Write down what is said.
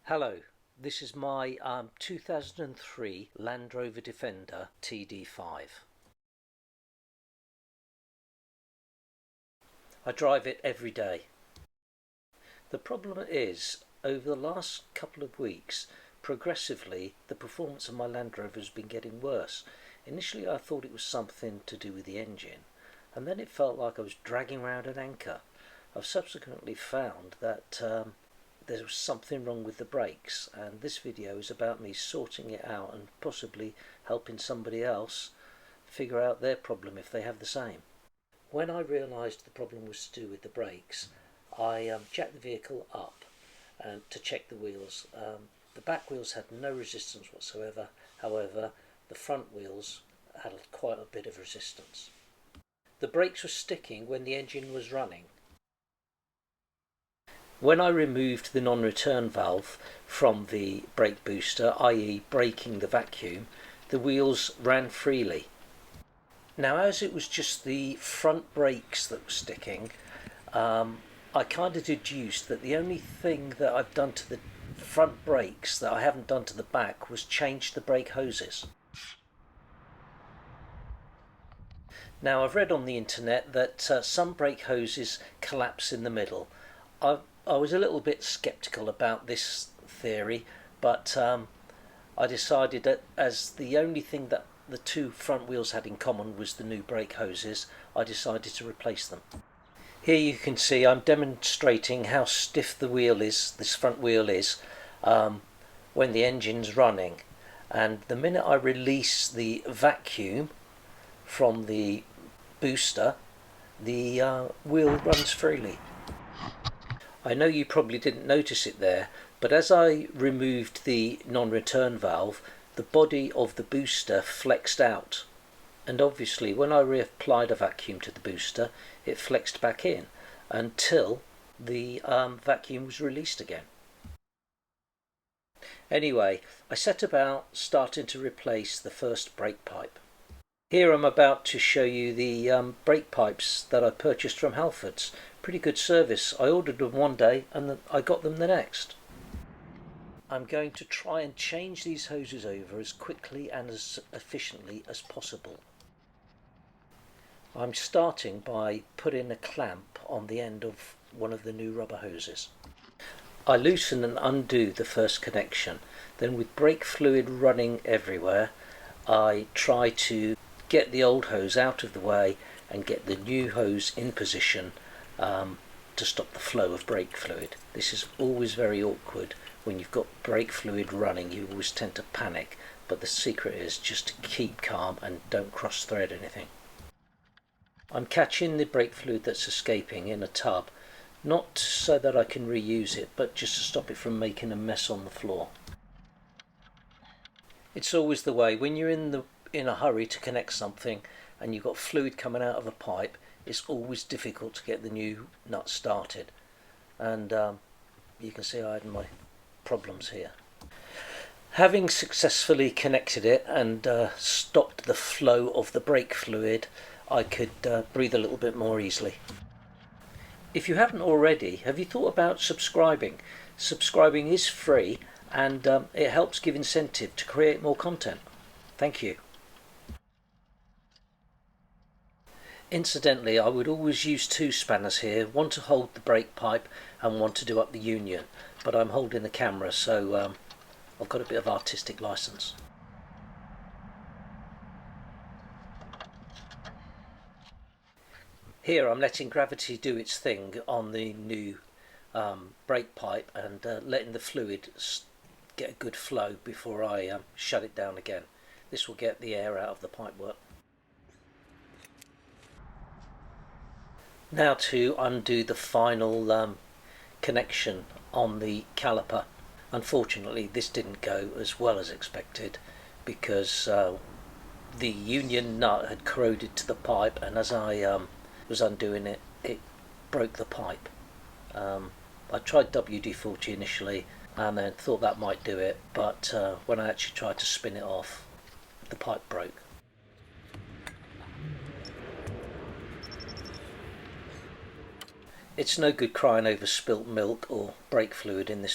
Hello, this is my 2003 Land Rover Defender TD5. I drive it every day. The problem is, over the last couple of weeks, progressively the performance of my Land Rover has been getting worse. Initially I thought it was something to do with the engine, and then it felt like I was dragging around an anchor. I've subsequently found that there was something wrong with the brakes, and this video is about me sorting it out and possibly helping somebody else figure out their problem if they have the same. When I realised the problem was to do with the brakes, I jacked the vehicle up to check the wheels. The back wheels had no resistance whatsoever, however the front wheels had quite a bit of resistance. The brakes were sticking when the engine was running. When I removed the non-return valve from the brake booster, i.e. braking the vacuum, the wheels ran freely. Now, as it was just the front brakes that were sticking, I kind of deduced that the only thing that I've done to the front brakes that I haven't done to the back was change the brake hoses. Now, I've read on the internet that some brake hoses collapse in the middle. I was a little bit sceptical about this theory, but I decided that as the only thing that the two front wheels had in common was the new brake hoses, I decided to replace them. Here you can see I'm demonstrating how stiff the wheel is, this front wheel is, when the engine's running. And the minute I release the vacuum from the booster, the wheel runs freely. I know you probably didn't notice it there, but as I removed the non-return valve, the body of the booster flexed out. And obviously when I reapplied a vacuum to the booster, it flexed back in until the vacuum was released again. Anyway, I set about starting to replace the first brake pipe. Here I'm about to show you the brake pipes that I purchased from Halfords. Pretty good service. I ordered them one day and I got them the next. I'm going to try and change these hoses over as quickly and as efficiently as possible. I'm starting by putting a clamp on the end of one of the new rubber hoses. I loosen and undo the first connection. Then with brake fluid running everywhere, I try to get the old hose out of the way and get the new hose in position to stop the flow of brake fluid. This is always very awkward. When you've got brake fluid running, you always tend to panic, but the secret is just to keep calm and don't cross thread anything. I'm catching the brake fluid that's escaping in a tub, not so that I can reuse it, but just to stop it from making a mess on the floor. It's always the way when you're in a hurry to connect something and you've got fluid coming out of a pipe, it's always difficult to get the new nut started, and you can see I had my problems here. Having successfully connected it and stopped the flow of the brake fluid, I could breathe a little bit more easily. If you haven't already, have you thought about subscribing? Subscribing is free and it helps give incentive to create more content. Thank you. Incidentally, I would always use two spanners here, one to hold the brake pipe and one to do up the union, but I'm holding the camera, so I've got a bit of artistic license. Here I'm letting gravity do its thing on the new brake pipe and letting the fluid get a good flow before I shut it down again. This will get the air out of the pipework. Now to undo the final connection on the caliper. Unfortunately this didn't go as well as expected because the union nut had corroded to the pipe, and as I was undoing it, it broke the pipe. I tried WD-40 initially and then thought that might do it, but when I actually tried to spin it off, the pipe broke. It's no good crying over spilt milk or brake fluid in this